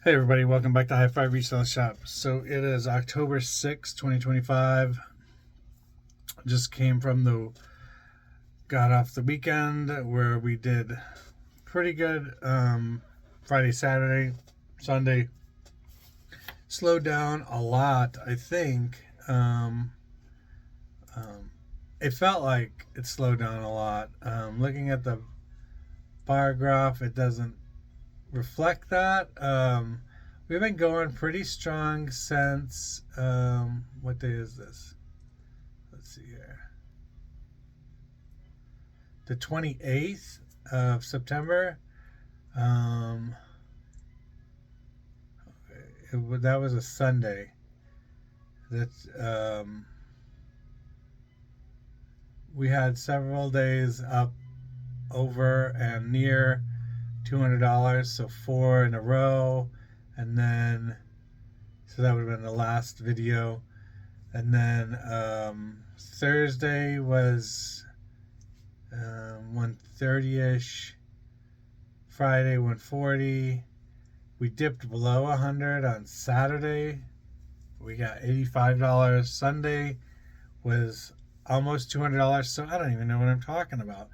Hey everybody, welcome back to High Five Resale Shop. So it is October 6th, 2025. Just came from got off the weekend where we did pretty good. Friday, Saturday, Sunday. Slowed down a lot, I think. It felt like it slowed down a lot. Looking at the bar graph, it doesn't reflect that. We've been going pretty strong since what day is this? Let's see here. The 28th of September. Um, that was a Sunday. That's we had several days up over and near $200, so four in a row, and then so that would have been the last video, and then Thursday was 130ish. Friday 140. We dipped below 100 on Saturday. We got $85. Sunday was almost $200. So I don't even know what I'm talking about.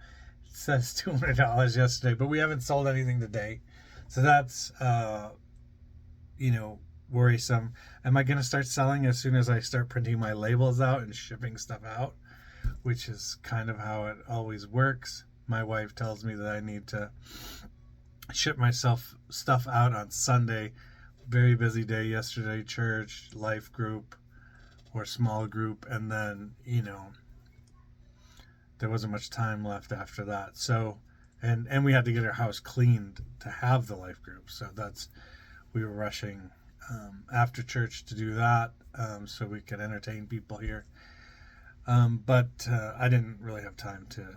It says $200 yesterday, but we haven't sold anything today. So that's worrisome. Am I going to start selling as soon as I start printing my labels out and shipping stuff out? Which is kind of how it always works. My wife tells me that I need to ship myself stuff out on Sunday. Very busy day yesterday, church, life group, or small group, and then, there wasn't much time left after that. So, and we had to get our house cleaned to have the life group. So we were rushing after church to do that so we could entertain people here. But I didn't really have time to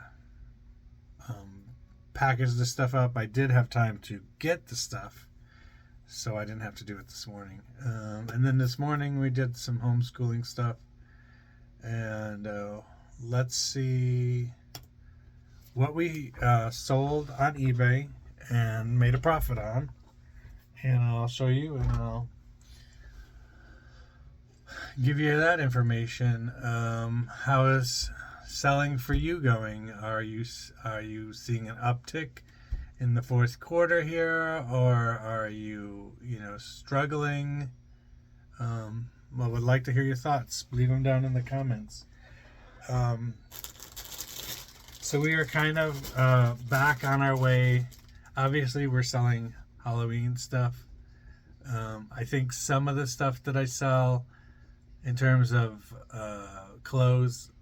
package the stuff up. I did have time to get the stuff, so I didn't have to do it this morning. And then this morning we did some homeschooling stuff. And let's see what we sold on eBay and made a profit on. And I'll show you, and I'll give you that information. How is selling for you going? Are you seeing an uptick in the fourth quarter here, or are you struggling? I would like to hear your thoughts. Leave them down in the comments. So we are kind of back on our way. Obviously, we're selling Halloween stuff. I think some of the stuff that I sell in terms of clothes,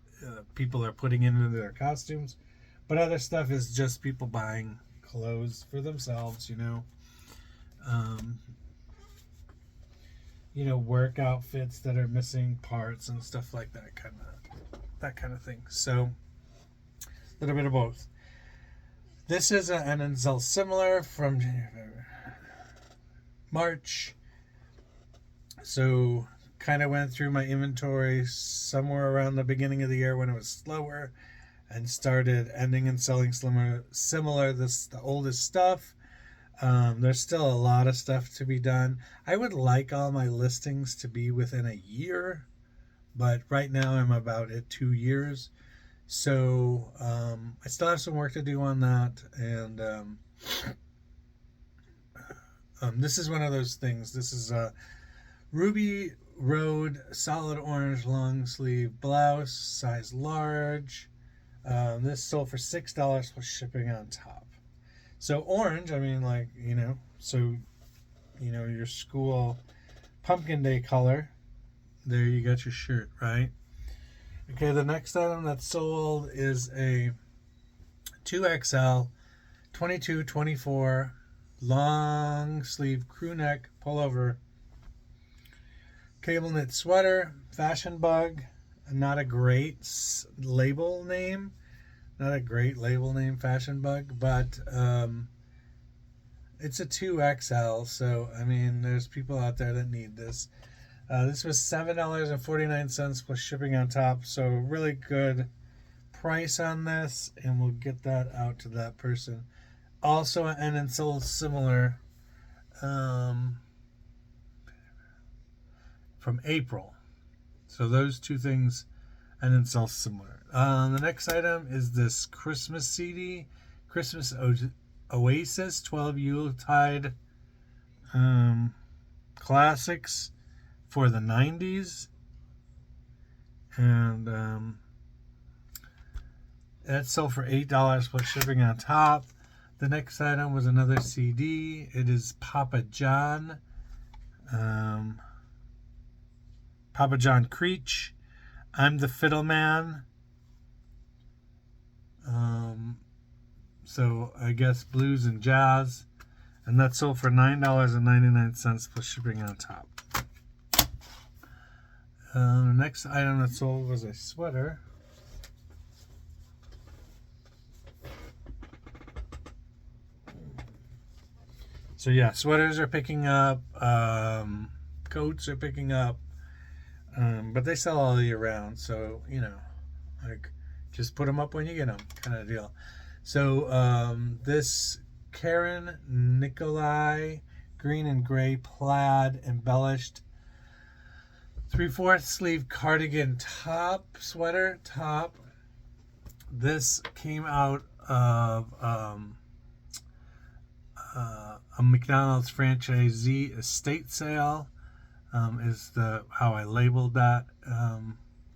people are putting into their costumes, but other stuff is just people buying clothes for themselves, work outfits that are missing parts and stuff like that kind of thing. So a little bit of both. This is an Enzel similar from March. So kind of went through my inventory somewhere around the beginning of the year when it was slower, and started ending and selling similar the oldest stuff. There's still a lot of stuff to be done. I would like all my listings to be within a year, but right now I'm about at 2 years. So I still have some work to do on that. And this is one of those things. This is a Ruby Road solid orange long sleeve blouse, size large. This sold for $6 plus shipping on top. So orange, I mean, your school pumpkin day color. There you got your shirt, right? Okay, the next item that's sold is a 2XL 22-24 long sleeve crew neck pullover cable knit sweater, Fashion Bug. Not a great label name, Fashion Bug, but it's a 2XL, so I mean, there's people out there that need this. This was $7.49 plus shipping on top, so really good price on this, and we'll get that out to that person. Also, and it's sold similar. from April. So those two things, and it's all similar. The next item is this Christmas CD, Christmas Oasis 12 Yuletide classics for the 90s. And that sold for $8 plus shipping on top. The next item was another CD. It is Papa John. Papa John Creech. I'm the Fiddle Man. So I guess blues and jazz. And that sold for $9.99 plus shipping on top. The next item that sold was a sweater. So yeah, sweaters are picking up, coats are picking up, but they sell all year round. So, you know, like just put them up when you get them kind of deal. So this Karen Nicolai green and gray plaid embellished 3/4 sleeve cardigan sweater top. This came out of a McDonald's franchisee estate sale, is how I labeled that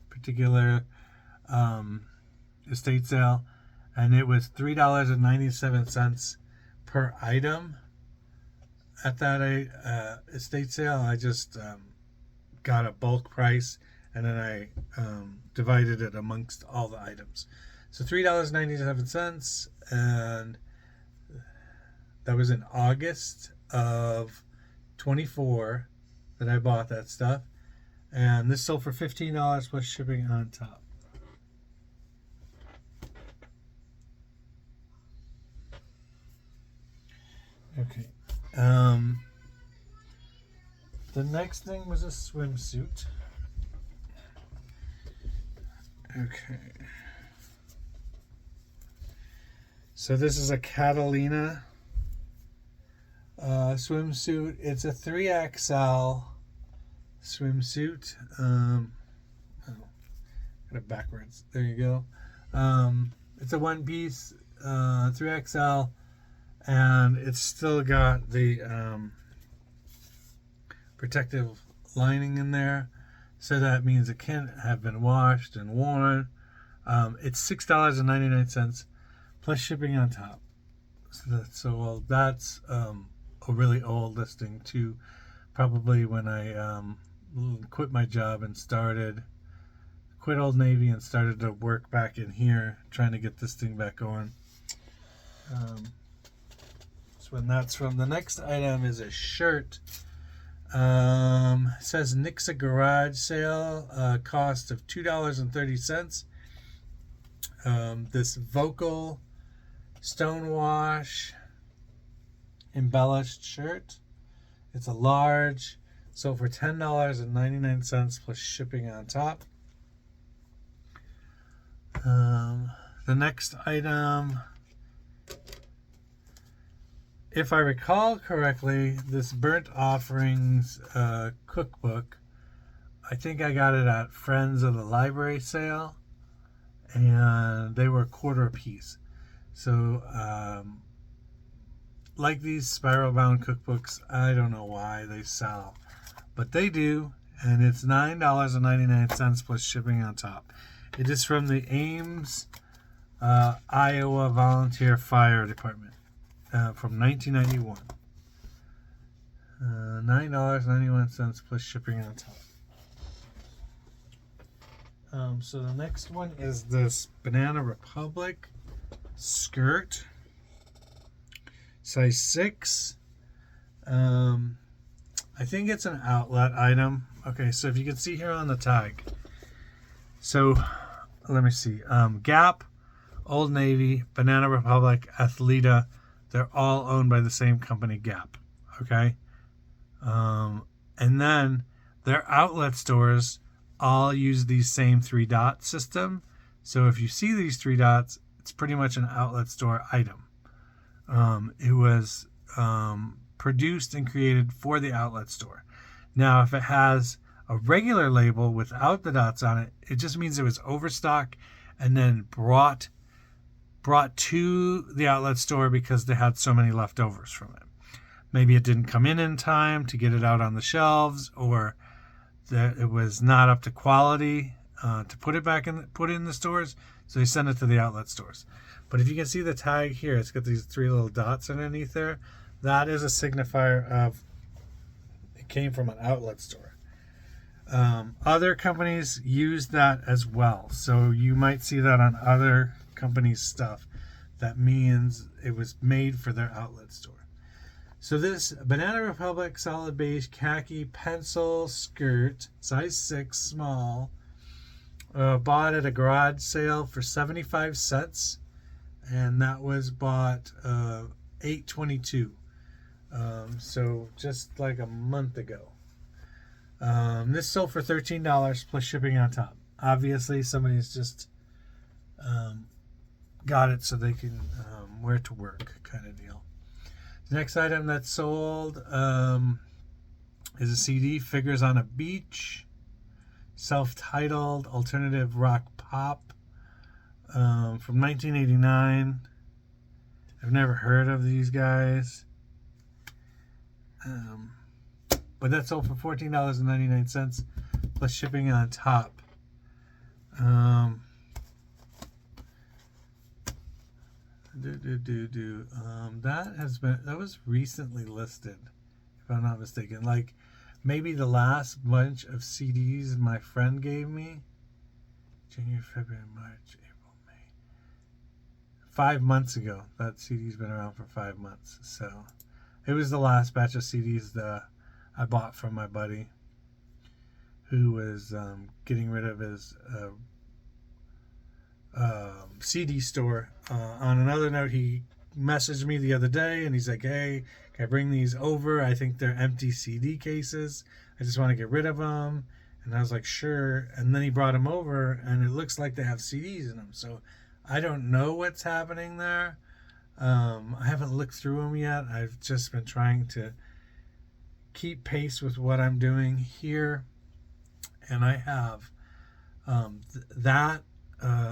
particular estate sale, and it was $3.97 per item at that estate sale. I just got a bulk price, and then I divided it amongst all the items. So $3.97, and that was in August of 24 that I bought that stuff. And this sold for $15 plus shipping on top. Okay. The next thing was a swimsuit. Okay. So this is a Catalina swimsuit. It's a 3XL swimsuit. Oh, got it backwards. There you go. It's a one piece 3XL, and it's still got the protective lining in there, so that means it can't have been washed and worn. It's $6.99 plus shipping on top. So that's a really old listing too. Probably when I quit my job and quit Old Navy and started to work back in here, trying to get this thing back going. That's when that's from. The next item is a shirt. It says Nixa Garage Sale, cost of $2.30. This Vocal Stonewash embellished shirt. It's a large, so for $10.99 plus shipping on top. The next item, if I recall correctly, this Burnt Offerings cookbook, I think I got it at Friends of the Library sale, and they were $1/4 a piece. So, like these spiral bound cookbooks, I don't know why they sell, but they do, and it's $9.99 plus shipping on top. It is from the Ames, Iowa Volunteer Fire Department, from 1991. $9.91 plus shipping on top. So the next one is this Banana Republic skirt, size 6. I think it's an outlet item. Okay, so if you can see here on the tag, so let me see. Gap, Old Navy, Banana Republic, Athleta, they're all owned by the same company, Gap. Okay, and then their outlet stores all use these same 3-dot system. So if you see these 3 dots, it's pretty much an outlet store item. It was produced and created for the outlet store. Now, if it has A regular label without the dots on it, it just means it was overstock and then brought to the outlet store because they had so many leftovers from it. Maybe it didn't come in time to get it out on the shelves, or that it was not up to quality to put it in the stores, so they send it to the outlet stores. But if you can see the tag here, it's got these 3 little dots underneath there. That is a signifier of it came from an outlet store. Other companies use that as well, so you might see that on other companies' stuff. That means it was made for their outlet store. So this Banana Republic solid beige khaki pencil skirt, size 6, small, bought at a garage sale for 75 cents, and that was bought $8.22. So just like a month ago. This sold for $13 plus shipping on top. Obviously, somebody's just got it so they can wear it to work, kind of deal. The next item that's sold is a CD, Figures on a Beach, self-titled alternative rock pop, from 1989. I've never heard of these guys. But that sold for $14.99 plus shipping on top. That was recently listed, if I'm not mistaken. Like maybe the last bunch of CDs my friend gave me. January, February, March, April, May. 5 months ago. That CD's been around for 5 months. So it was the last batch of CDs that I bought from my buddy, who was getting rid of his CD store. On another note, he messaged me the other day and he's like, hey, can I bring these over? I think they're empty CD cases. I just want to get rid of them. And I was like, sure. And then he brought them over and it looks like they have CDs in them. So I don't know what's happening there. I haven't looked through them yet. I've just been trying to keep pace with what I'm doing here. And I have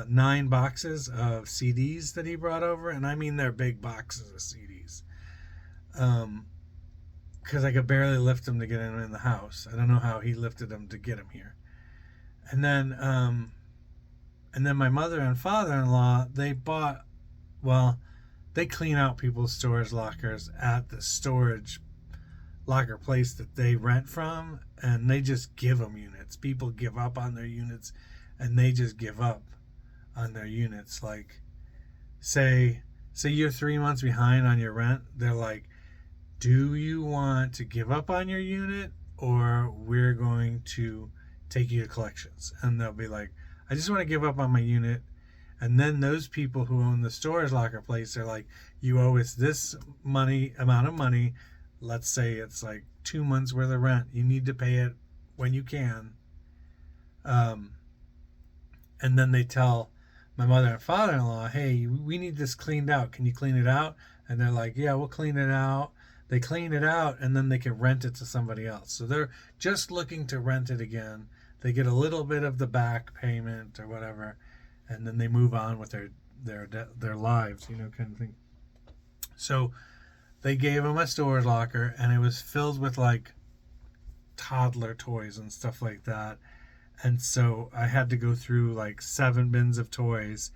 9 boxes of CDs that he brought over, and I mean they're big boxes of CDs, because I could barely lift them to get them in the house. I don't know how he lifted them to get them here. And then my mother and father-in-law, they clean out people's storage lockers at the storage locker place that they rent from, and they just give them units. People give up on their units, and they just give up on their units. Like say you're 3 months behind on your rent, they're like, do you want to give up on your unit, or we're going to take you to collections? And they'll be like, I just want to give up on my unit. And then those people who own the storage locker place are like, you owe us this amount of money. Let's say it's like 2 months worth of rent. You need to pay it when you can. And then they tell my mother and father-in-law, hey, we need this cleaned out. Can you clean it out? And they're like, yeah, we'll clean it out. They clean it out, and then they can rent it to somebody else. So they're just looking to rent it again. They get a little bit of the back payment or whatever, and then they move on with their lives, kind of thing. So they gave him a storage locker, and it was filled with like toddler toys and stuff like that. And so I had to go through like 7 bins of toys,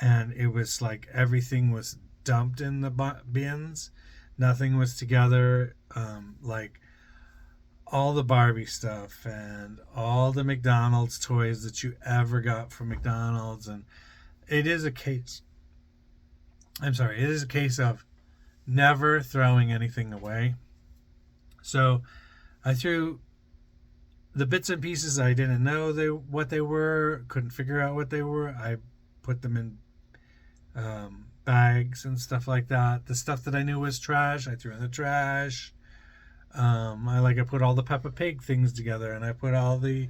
and it was like everything was dumped in the bins. Nothing was together. Like all the Barbie stuff and all the McDonald's toys that you ever got from McDonald's. And it is a case of never throwing anything away. So I threw the bits and pieces I didn't know what they were, couldn't figure out what they were. I put them in bags and stuff like that. The stuff that I knew was trash, I threw in the trash. I put all the Peppa Pig things together, and I put all the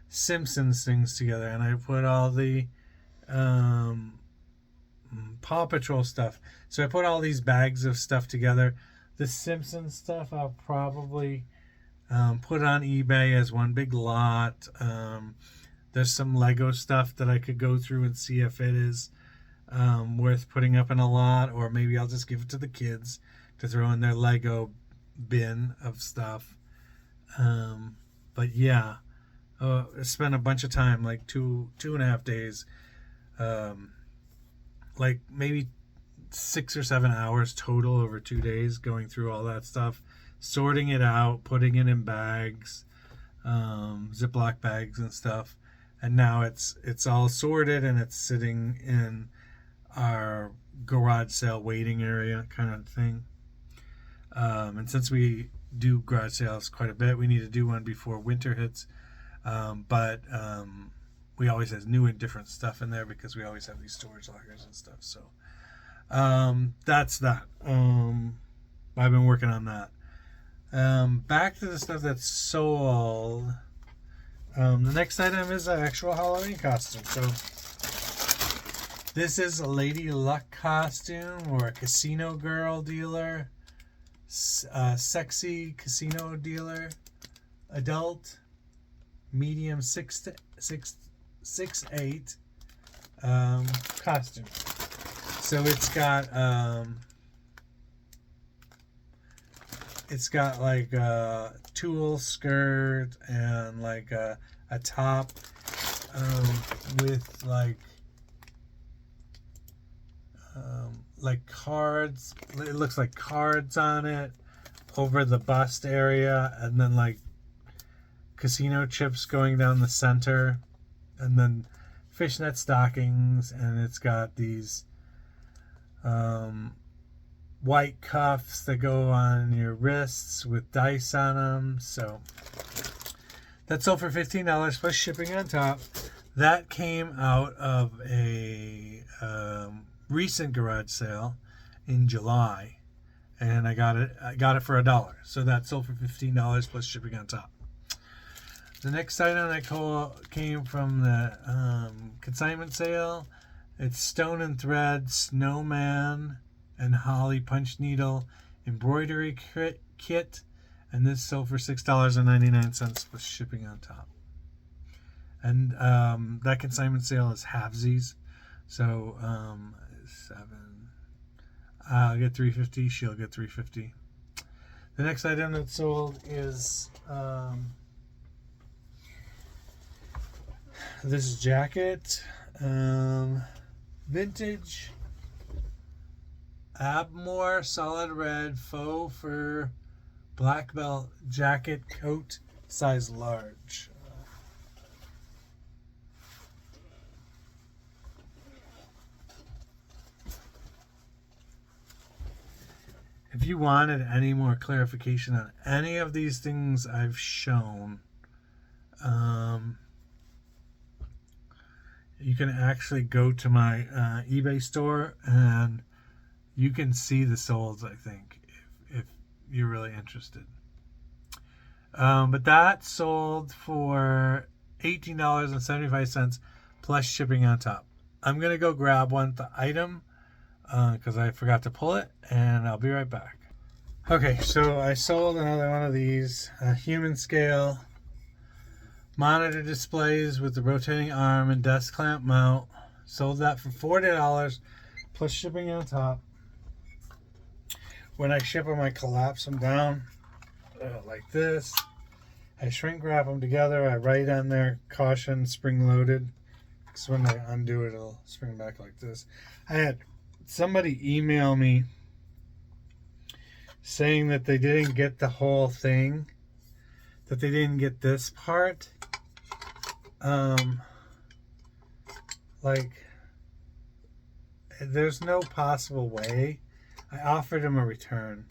Simpsons things together, and I put all the Paw Patrol stuff. So I put all these bags of stuff together. The Simpsons stuff I'll probably put on eBay as one big lot. There's some Lego stuff that I could go through and see if it is worth putting up in a lot, or maybe I'll just give it to the kids to throw in their Lego bin of stuff. But yeah, I spent a bunch of time, like 2.5 days, like maybe 6 or 7 hours total over 2 days, going through all that stuff, sorting it out, putting it in bags, Ziploc bags and stuff. And now it's all sorted and it's sitting in our garage sale waiting area kind of thing. And since we do garage sales quite a bit, we need to do one before winter hits. But we always have new and different stuff in there because we always have these storage lockers and stuff. So that's that. I've been working on that. Back to the stuff that's sold. The next item is an actual Halloween costume. So this is a Lady Luck costume or a casino girl dealer, sexy casino dealer, adult, medium 6'8" costume. So it's got like a tulle skirt and like a top with like cards. It looks like cards on it over the bust area, and then like casino chips going down the center, and then fishnet stockings, and it's got these white cuffs that go on your wrists with dice on them. So that sold for $15 plus shipping on top. That came out of a recent garage sale in July, and I got it for $1. So that sold for $15 plus shipping on top. The next item that came from the consignment sale, it's Stone and Thread Snowman and Holly Punch Needle embroidery kit, and this sold for $6.99 plus shipping on top. And that consignment sale is halvesies, so 7. I'll get $3.50. She'll get $3.50. The next item that sold is this jacket, vintage Abmore solid red faux fur black belt jacket coat, size large. If you wanted any more clarification on any of these things I've shown, you can actually go to my eBay store and you can see the solds, I think, if you're really interested. But that sold for $18.75 plus shipping on top. I'm going to go grab the item because I forgot to pull it, and I'll be right back. Okay, so I sold another one of these, human scale monitor displays with the rotating arm and desk clamp mount. Sold that for $40 plus shipping on top. When I ship them, I collapse them down like this. I shrink wrap them together. I write on there, caution, spring loaded. Because when I undo it, it'll spring back like this. I had somebody email me saying that they didn't get the whole thing, that they didn't get this part. Like, there's no possible way. I offered him a return.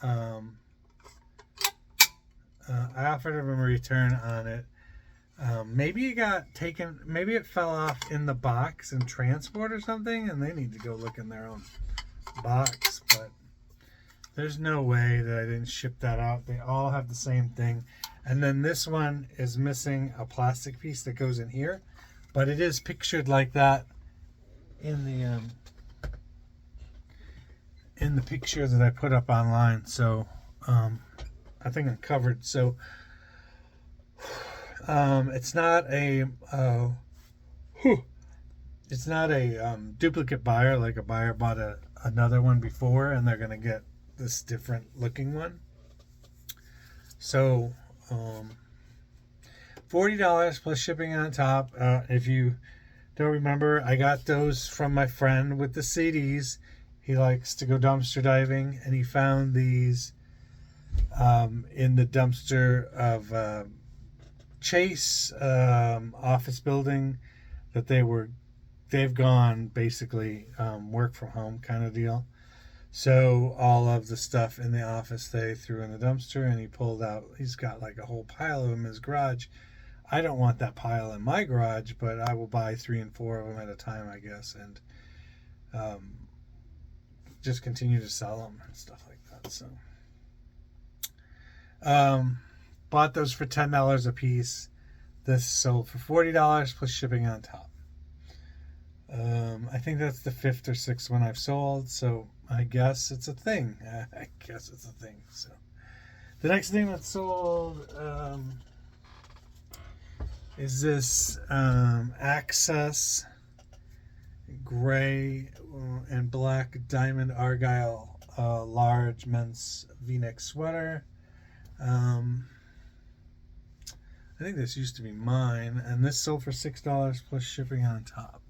I offered him a return on it. Maybe it got taken, maybe it fell off in the box in transport or something, and they need to go look in their own box. But there's no way that I didn't ship that out. They all have the same thing. And then this one is missing a plastic piece that goes in here, but it is pictured like that in the picture that I put up online. So I I think I'm covered. So it's not a it's not a duplicate buyer, like a buyer bought another one before and they're gonna get this different looking one. So $40 plus shipping on top. If you don't remember, I got those from my friend with the CDs. He likes to go dumpster diving, and he found these in the dumpster of Chase office building that they've gone basically work from home kind of deal. So all of the stuff in the office they threw in the dumpster, and he pulled out. He's got like a whole pile of them in his garage. I don't want that pile in my garage, but I will buy 3 and 4 of them at a time, I guess, and just continue to sell them and stuff like that. So, bought those for $10 a piece. This sold for $40 plus shipping on top. I think that's the 5th or 6th one I've sold, so I guess it's a thing. So, the next thing that's sold is this Access gray and black diamond argyle large men's v-neck sweater. I think this used to be mine, and this sold for $6 plus shipping on top.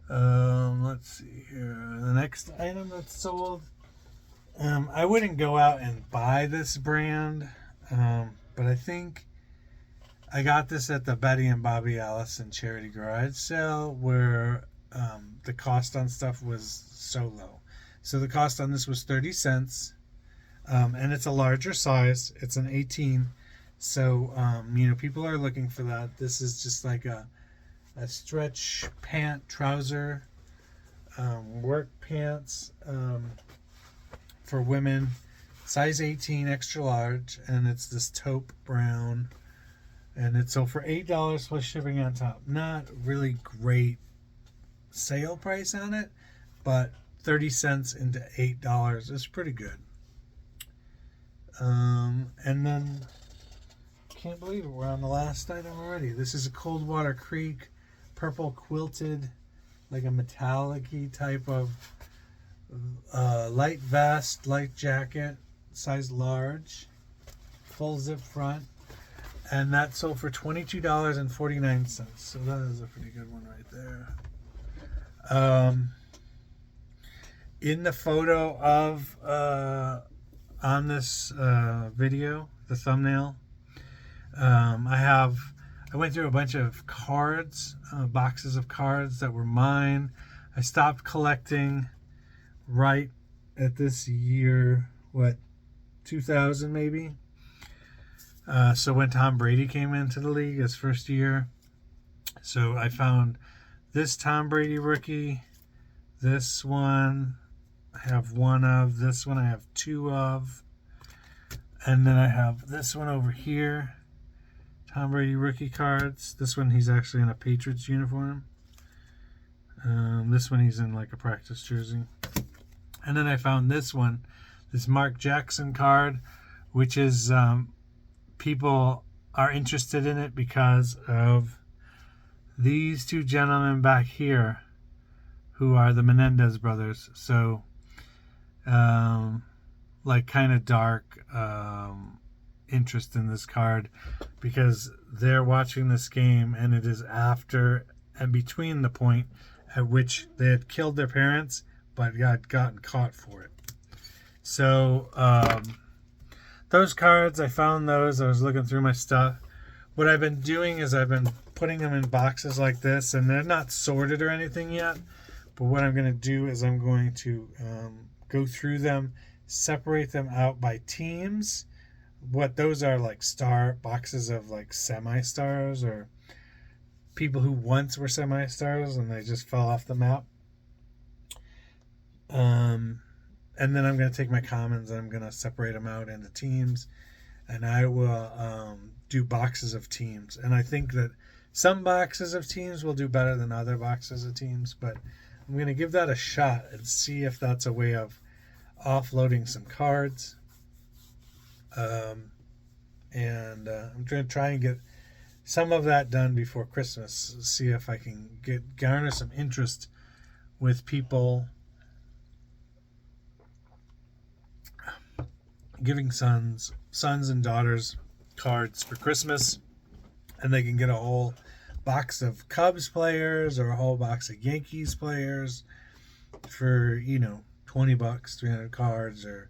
Let's see here. The next item that's sold, I wouldn't go out and buy this brand, but I think I got this at the Betty and Bobby Allison charity garage sale, where the cost on stuff was so low. So the cost on this was 30 cents, and it's a larger size. It's an 18. So, people are looking for that. This is just like a stretch pant trouser, work pants for women, size 18, extra large, and it's this taupe brown, and it's sold for $8 plus shipping on top. Not really great sale price on it, but 30 cents into $8 is pretty good. And then, can't believe it, we're on the last item already. This is a Coldwater Creek purple quilted, like a metallic-y type of light vest, light jacket, size large, full zip front, and that sold for $22.49. So that is a pretty good one right there. In the photo of on this video, the thumbnail, I went through a bunch of cards, boxes of cards that were mine. I stopped collecting right at this year, 2000 maybe? So when Tom Brady came into the league his first year. So I found this Tom Brady rookie. This one I have one of. This one I have 2 of. And then I have this one over here. Tom Brady rookie cards. This one he's actually in a Patriots uniform. This one he's in like a practice jersey. And then I found this one, this Mark Jackson card, which is people are interested in it because of these 2 gentlemen back here who are the Menendez brothers. So like kind of dark interest in this card because they're watching this game, and it is after and between the point at which they had killed their parents but had gotten caught for it. So those cards, I found those. I was looking through my stuff. What I've been doing is I've been putting them in boxes like this, and they're not sorted or anything yet, but what I'm going to do is I'm going to go through them, separate them out by teams. What those are, like boxes of like semi-stars or people who once were semi-stars and they just fell off the map. And then I'm going to take my commons and I'm going to separate them out into teams, and I will do boxes of teams. And I think that some boxes of teams will do better than other boxes of teams, but I'm going to give that a shot and see if that's a way of offloading some cards. And I'm going to try and get some of that done before Christmas. See if I can garner some interest with people giving sons and daughters cards for Christmas, and they can get a whole box of Cubs players or a whole box of Yankees players for $20, 300 cards, or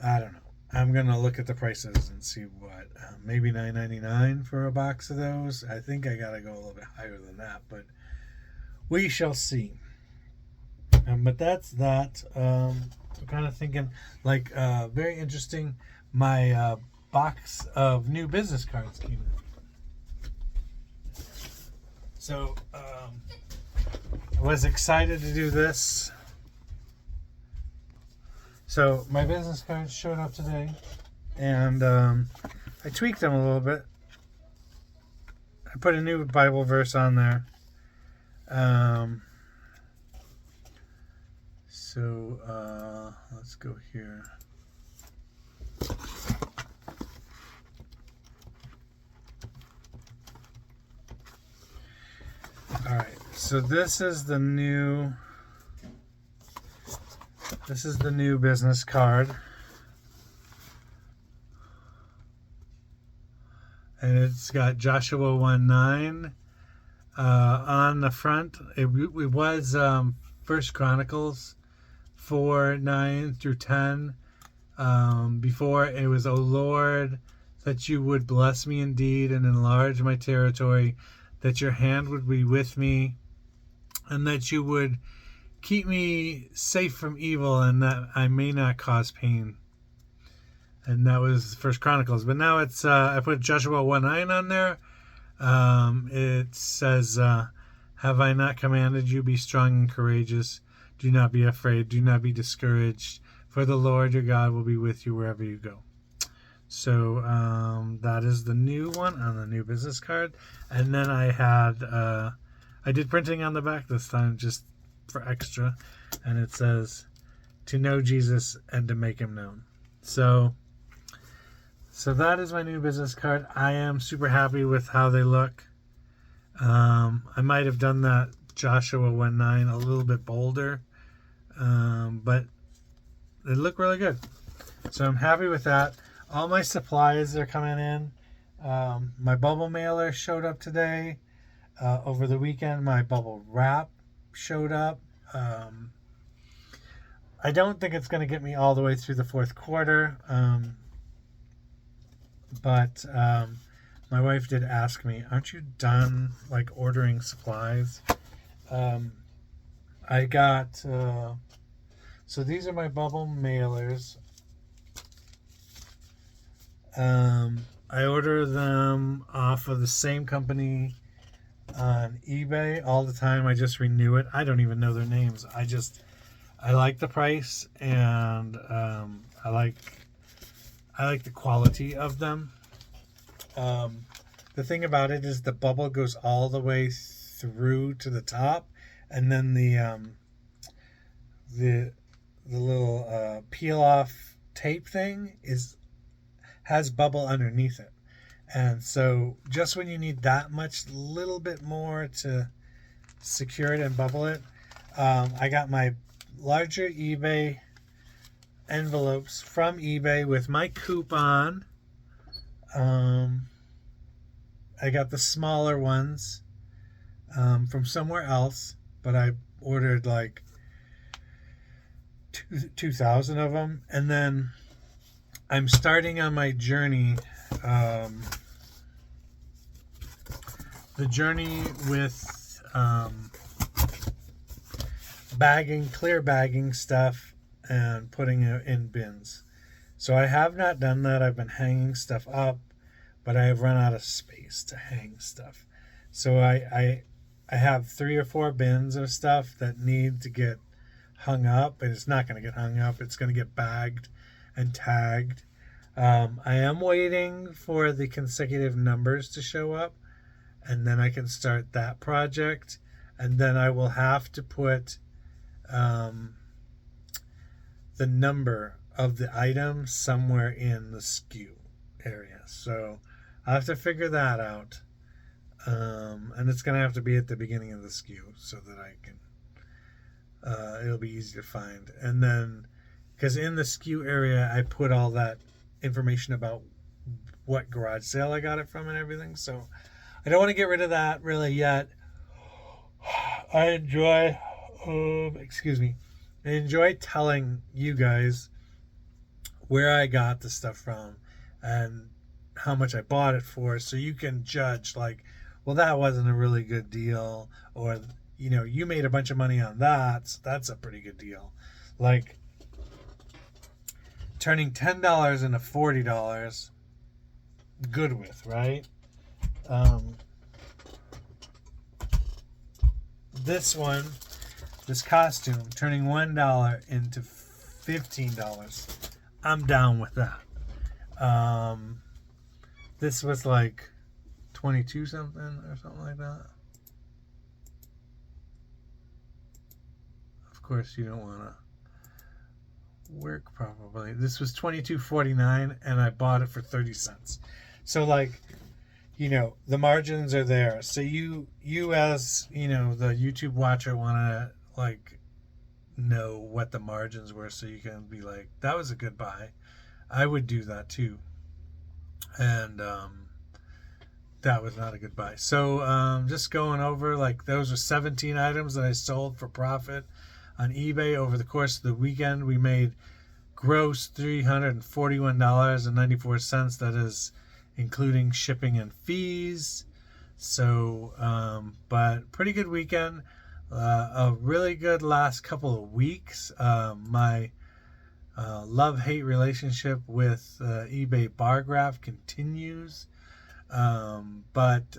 I don't know. I'm gonna look at the prices and see what maybe $9.99 for a box of those. I think I gotta go a little bit higher than that, but we shall see. But that's that. I'm kind of thinking very interesting. My box of new business cards came in. So I was excited to do this. So my business cards showed up today, and I tweaked them a little bit. I put a new Bible verse on there. Let's go here. All right, so this is the new business card, and it's got Joshua 1:9 on the front. It was 1 Chronicles 4:9 through 10. Before it was, O Lord, that you would bless me indeed and enlarge my territory, that your hand would be with me, and that you would keep me safe from evil, and that I may not cause pain. And that was 1 Chronicles. But now it's I put Joshua 1:9 on there. It says, have I not commanded you, be strong and courageous? Do not be afraid. Do not be discouraged. For the Lord your God will be with you wherever you go. So that is the new one on the new business card. And then I did printing on the back this time just for extra. And it says, to know Jesus and to make him known. So that is my new business card. I am super happy with how they look. I might have done that Joshua 1:9 a little bit bolder. But they look really good. So I'm happy with that. All my supplies are coming in. My bubble mailer showed up today. Over the weekend, my bubble wrap showed up. I don't think it's going to get me all the way through the fourth quarter. But my wife did ask me, aren't you done ordering supplies? I got... so these are my bubble mailers. I order them off of the same company on eBay all the time. I just renew it. I don't even know their names. I like the price, and I like the quality of them. The thing about it is the bubble goes all the way through to the top, and then the little peel off tape thing has bubble underneath it. And so just when you need that much little bit more to secure it and bubble it, I got my larger eBay envelopes from eBay with my coupon. I got the smaller ones from somewhere else, but I ordered 2,000 of them. And then I'm starting on my journey, the journey with clear bagging stuff and putting it in bins. So I have not done that. I've been hanging stuff up, but I have run out of space to hang stuff. So I have 3 or 4 bins of stuff that need to get hung up, and it's not going to get hung up. It's going to get bagged and tagged. I am waiting for the consecutive numbers to show up, and then I can start that project. And then I will have to put the number of the item somewhere in the SKU area. So I have to figure that out. And it's going to have to be at the beginning of the SKU so that I can, it'll be easy to find. And then, because in the SKU area, I put all that information about what garage sale I got it from and everything. So I don't want to get rid of that really yet. I enjoy, I enjoy telling you guys where I got the stuff from and how much I bought it for, so you can judge, like, well, that wasn't a really good deal, or, you know, you made a bunch of money on that, so that's a pretty good deal. Like, turning $10 into $40, good with, right? This costume, turning $1 into $15, I'm down with that. This was like 22 something or something like that. Of course, you don't want to work probably. This was $22.49 and I bought it for 30 cents. So, like, you know, the margins are there. So you as, you know, the YouTube watcher, want to, like, know what the margins were, so you can be like, that was a good buy. I would do that too. And that was not a good buy. So just going over, like, those are 17 items that I sold for profit on eBay over the course of the weekend. We made gross $341.94. That is including shipping and fees. So, but pretty good weekend. A really good last couple of weeks. My love-hate relationship with eBay bar graph continues. But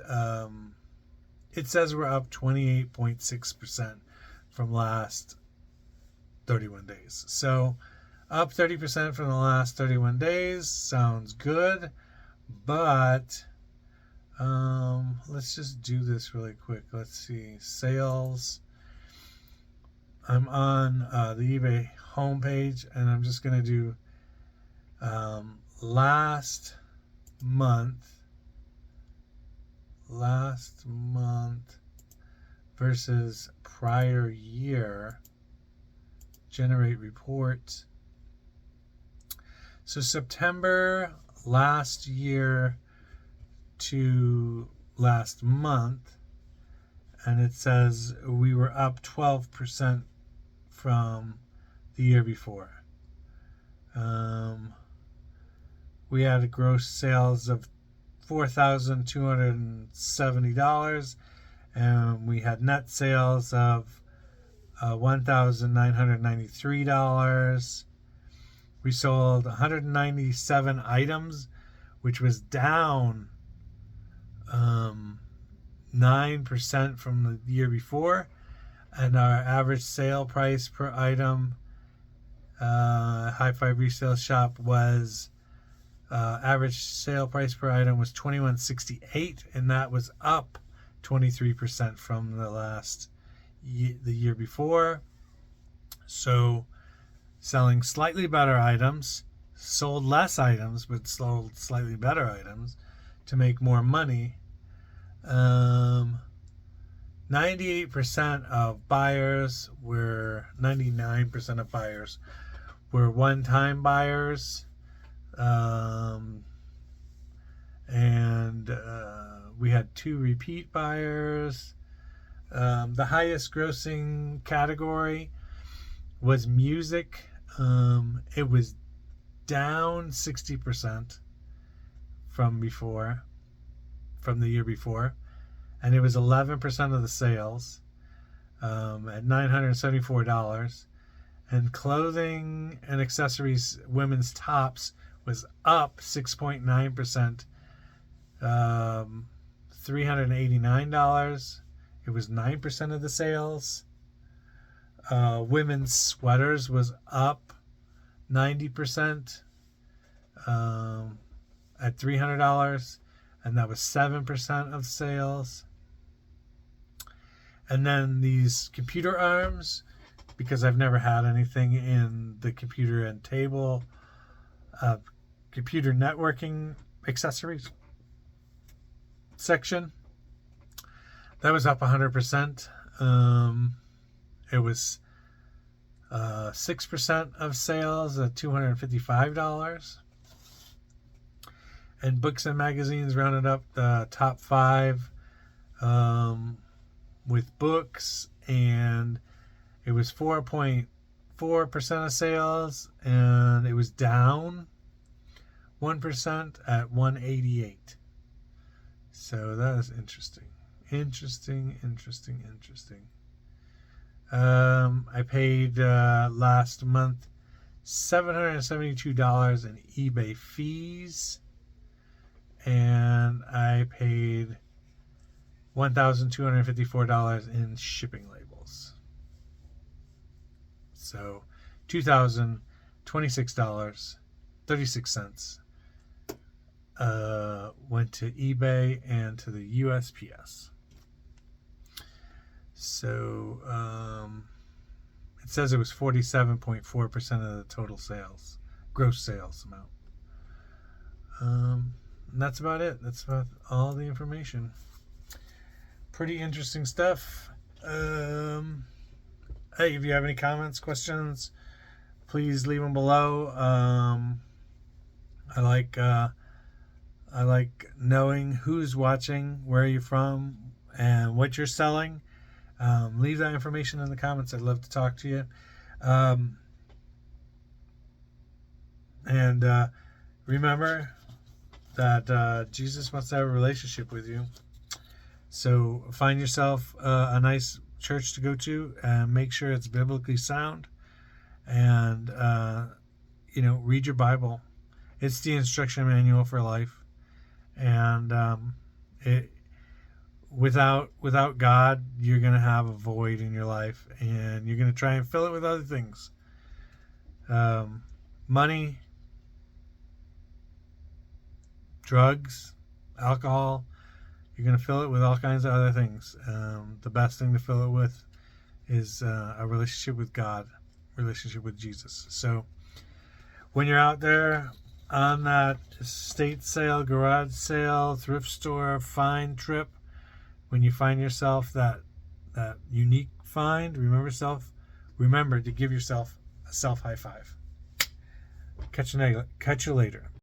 it says we're up 28.6% from last 31 days. So up 30% from the last 31 days. Sounds good. But let's just do this really quick. Let's see. Sales. I'm on the eBay homepage, and I'm just going to do last month versus prior year. Generate report. So September last year to last month, and it says we were up 12% from the year before. We had a gross sales of $4,270, and we had net sales of $1,993. We sold 197 items, which was down 9% from the year before. And our average sale price per item, High Five Resale Shop, was average sale price per item was $21.68, and that was up 23% from the year before. So selling slightly better items, sold less items, but sold slightly better items to make more money. 99% of buyers were one-time buyers. And we had 2 repeat buyers. The highest grossing category was music. It was down 60% from the year before, and it was 11% of the sales, at $974. And clothing and accessories, women's tops, was up 6.9%, $389. It was 9% of the sales. Women's sweaters was up 90%, at $300, and that was 7% of sales. And then these computer arms, because I've never had anything in the computer and table, computer networking accessories section. That was up 100%. It was 6% of sales at $255. And books and magazines rounded up the top 5 with books, and it was 4.4% of sales, and it was down 1% at 188. So that is interesting. Interesting. I paid last month $772 in eBay fees, and I paid $1,254 in shipping labels. So $2,026.36 went to eBay and to the USPS. So it says it was 47.4% of the total sales, gross sales amount. And that's about it. That's about all the information. Pretty interesting stuff. Hey, if you have any comments, questions, please leave them below. I like knowing who's watching, where you're from, and what you're selling. Leave that information in the comments. I'd love to talk to you. And remember that Jesus wants to have a relationship with you. So find yourself a nice church to go to, and make sure it's biblically sound. And read your Bible. It's the instruction manual for life. And without God, you're going to have a void in your life, and you're going to try and fill it with other things. Money, drugs, alcohol. You're going to fill it with all kinds of other things. The best thing to fill it with is a relationship with God, relationship with Jesus. So when you're out there on that estate sale, garage sale, thrift store, find trip, when you find yourself that unique find, remember to give yourself a self high five. Catch you later.